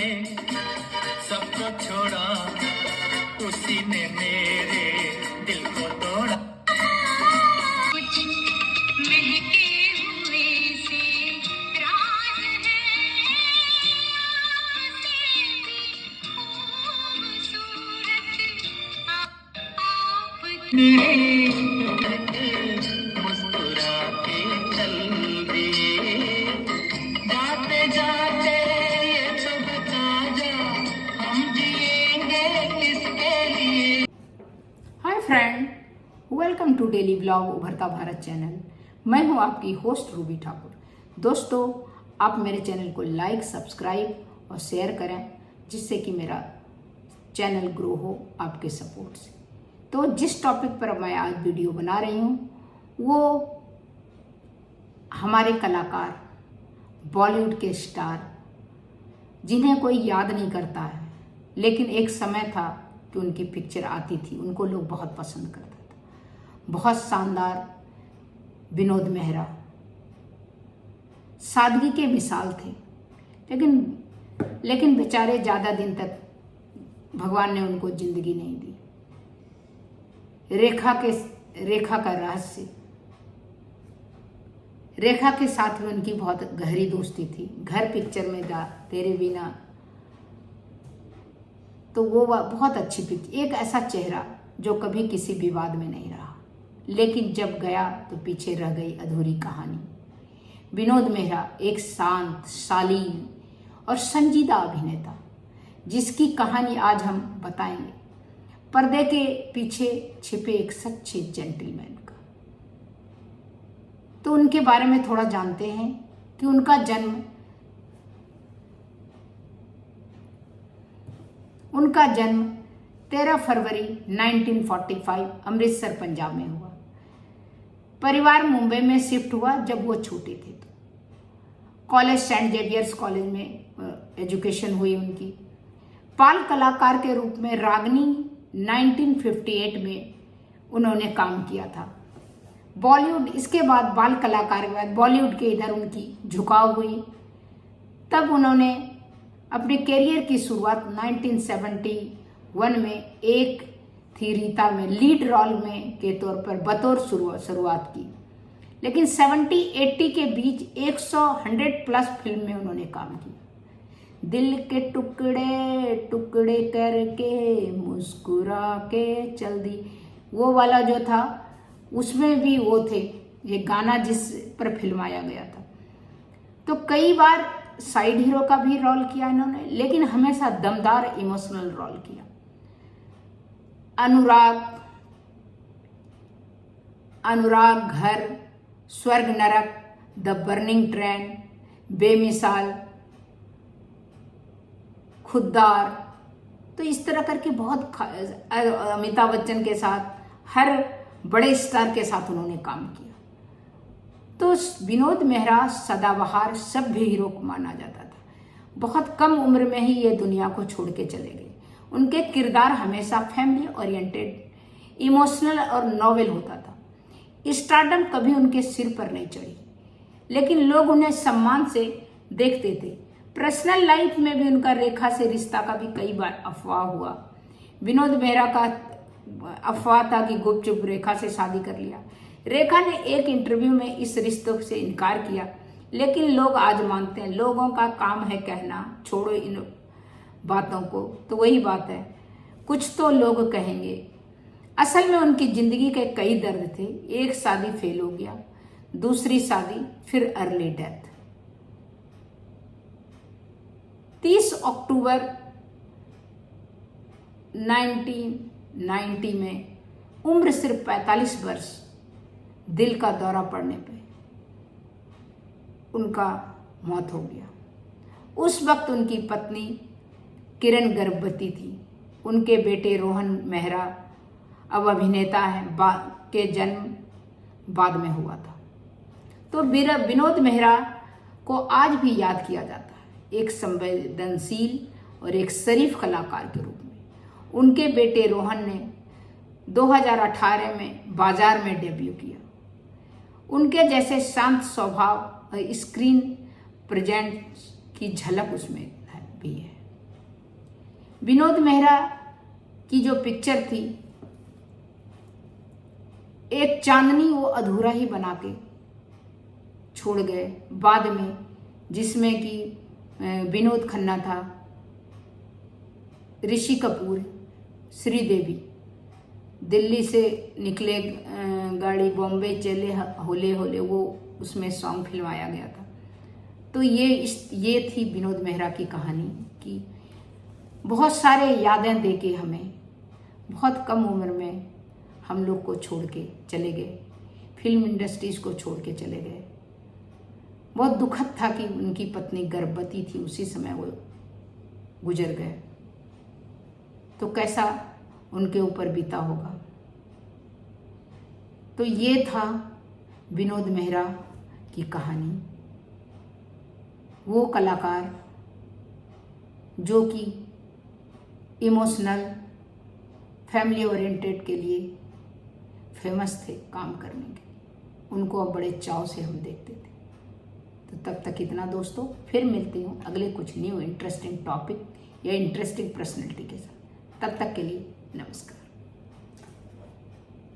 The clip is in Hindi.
सबको छोड़ा, उसी ने मेरे दिल को तोड़ा। कुछ महके हुए से राज है, आपसे भी खूबसूरत आपकी मुस्कुरा के चल दिए, जाते जाते ये तो बता जा, हम जिएंगे किसके लिए। Hi friend, welcome to daily blog Ubharta Bharat channel. मैं हूं आपकी होस्ट रूबी ठाकुर। दोस्तों, आप मेरे चैनल को लाइक, सब्सक्राइब और शेयर करें, जिससे कि मेरा चैनल ग्रो हो आपके सपोर्ट से। तो जिस टॉपिक पर मैं आज वीडियो बना रही हूं वो हमारे कलाकार, बॉलीवुड के स्टार, जिन्हें कोई याद नहीं करता है, लेकिन एक समय था कि उनकी पिक्चर आती थी, उनको लोग बहुत पसंद करता था। बहुत शानदार विनोद मेहरा सादगी के मिसाल थे, लेकिन बेचारे ज़्यादा दिन तक भगवान ने उनको जिंदगी नहीं दी। रेखा का रहस्य, रेखा के साथ में उनकी बहुत गहरी दोस्ती थी। घर पिक्चर में था तेरे बिना, तो वो बहुत अच्छी पिक्चर, एक ऐसा चेहरा जो कभी किसी विवाद में नहीं रहा, लेकिन जब गया तो पीछे रह गई अधूरी कहानी। विनोद मेहरा एक शांत, शालीन और संजीदा अभिनेता, जिसकी कहानी आज हम बताएंगे। पर्दे के पीछे छिपे एक सच्चे जेंटलमैन का। तो उनके बारे में थोड़ा जानते हैं कि उनका जन्म 13 फरवरी 1945 अमृतसर, पंजाब में हुआ। परिवार मुंबई में शिफ्ट हुआ जब वो छोटे थे। तो कॉलेज सेंट जेवियर्स कॉलेज में एजुकेशन हुई उनकी। बाल कलाकार के रूप में रागनी 1958 में उन्होंने काम किया था। बॉलीवुड, इसके बाद बाल कलाकार के बाद बॉलीवुड के इधर उनकी झुकाव हुई। तब उन्होंने अपने करियर की शुरुआत 1971 में एक थी रीता में लीड रोल में के तौर पर बतौर शुरुआत की, लेकिन 70-80 के बीच 100 प्लस फिल्म में उन्होंने काम किया। दिल के टुकड़े टुकड़े करके मुस्कुरा के चल दी, वो वाला जो था, उसमें भी वो थे, ये गाना जिस पर फिल्माया गया था। तो कई बार साइड हीरो का भी रोल किया इन्होंने, लेकिन हमेशा दमदार इमोशनल रोल किया। अनुराग, घर, स्वर्ग नरक, द बर्निंग ट्रेन, बेमिसाल, खुददार, तो इस तरह करके बहुत अमिताभ बच्चन के साथ, हर बड़े स्टार के साथ उन्होंने काम किया। तो विनोद मेहरा सदाबहार सभ्य हीरो को माना जाता था। बहुत कम उम्र में ही ये दुनिया को छोड़ के चले गए। उनके किरदार हमेशा फैमिली ओरिएंटेड, इमोशनल और नॉवेल होता था। स्टारडम कभी उनके सिर पर नहीं चढ़ी, लेकिन लोग उन्हें सम्मान से देखते थे। पर्सनल लाइफ में भी उनका रेखा से रिश्ता का भी कई बार अफवाह हुआ। विनोद मेहरा का अफवाह था कि गुपचुप रेखा से शादी कर लिया। रेखा ने एक इंटरव्यू में इस रिश्ते से इनकार किया, लेकिन लोग आज मानते हैं। लोगों का काम है कहना, छोड़ो इन बातों को, तो वही बात है, कुछ तो लोग कहेंगे। असल में उनकी जिंदगी के कई दर्द थे। एक शादी फेल हो गया, दूसरी शादी, फिर अर्ली डेथ। 30 अक्टूबर 1990 में उम्र सिर्फ 45 वर्ष, दिल का दौरा पड़ने पे उनका मौत हो गया। उस वक्त उनकी पत्नी किरण गर्भवती थी। उनके बेटे रोहन मेहरा अब अभिनेता हैं, के जन्म बाद में हुआ था। तो विनोद मेहरा को आज भी याद किया जाता है, एक संवेदनशील और एक शरीफ कलाकार के रूप में। उनके बेटे रोहन ने 2018 में बाजार में डेब्यू किया। उनके जैसे शांत स्वभाव और स्क्रीन प्रेजेंस की झलक उसमें भी है। विनोद मेहरा की जो पिक्चर थी, एक चांदनी वो अधूरा ही बना के छोड़ गए बाद में, जिसमें कि विनोद खन्ना था, ऋषि कपूर, श्रीदेवी। दिल्ली से निकले गाड़ी बॉम्बे चले होले होले, वो उसमें सॉन्ग फिल्माया गया था। तो ये थी विनोद मेहरा की कहानी कि बहुत सारे यादें देके हमें बहुत कम उम्र में हम लोग को छोड़ के चले गए, फिल्म इंडस्ट्रीज को छोड़ के चले गए। बहुत दुखद था कि उनकी पत्नी गर्भवती थी, उसी समय वो गुजर गए। तो कैसा उनके ऊपर बीता होगा। तो ये था विनोद मेहरा की कहानी। वो कलाकार जो कि इमोशनल, फैमिली ओरिएंटेड के लिए फेमस थे काम करने के, उनको अब बड़े चाव से हम देखते थे। तो तब तक इतना दोस्तों, फिर मिलती हूँ अगले कुछ न्यू इंटरेस्टिंग टॉपिक या इंटरेस्टिंग पर्सनैलिटी के साथ। तब तक के लिए नमस्कार।